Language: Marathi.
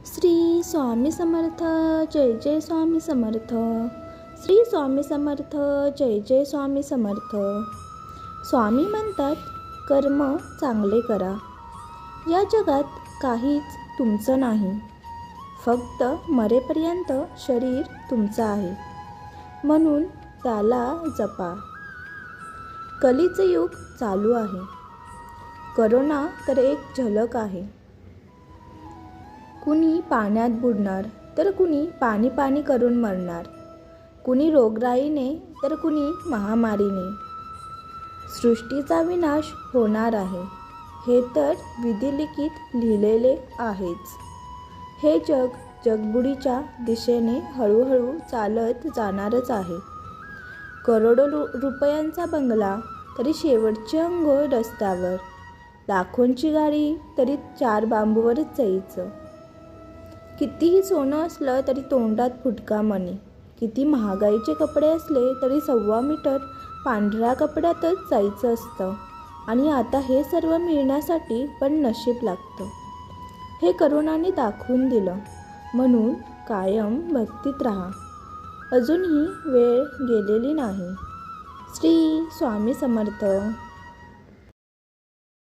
श्री स्वामी समर्थ. जय जय स्वामी समर्थ. श्री स्वामी समर्थ. जय जय स्वामी समर्थ. स्वामी म्हणतात, कर्म चांगले करा. या जगात काहीच तुमचं नाही, फक्त मरेपर्यंत शरीर तुमचं आहे, म्हणून त्याला जपा. कलीचं युग चालू आहे. करोना तर एक झलक आहे. कुणी पाण्यात बुडणार, तर कुणी पाणी पाणी करून मरणार. कुणी रोगराईने, तर कुणी महामारीने. सृष्टीचा विनाश होणार आहे, हे तर विधिलिखित लिहिलेले आहेच. हे जग जगबुडीच्या दिशेने हळूहळू चालत जाणारच आहे. करोडो रुपयांचा बंगला, तरी शेवटचे अंघोळ रस्त्यावर. लाखोंची गाडी, तरी 4 बांबूवरच जायचं. कितीही सोनं असलं तरी तोंडात फुटका मणी. किती महागाईचे कपडे असले तरी 1.25 मीटर पांढऱ्या कपड्यातच जायचं असतं. आणि आता हे सर्व मिळण्यासाठी पण नशीब लागतं. हे करोनाने दाखवून दिलं. म्हणून कायम भक्तीत राहा. अजूनही वेळ गेलेली नाही. श्री स्वामी समर्थ.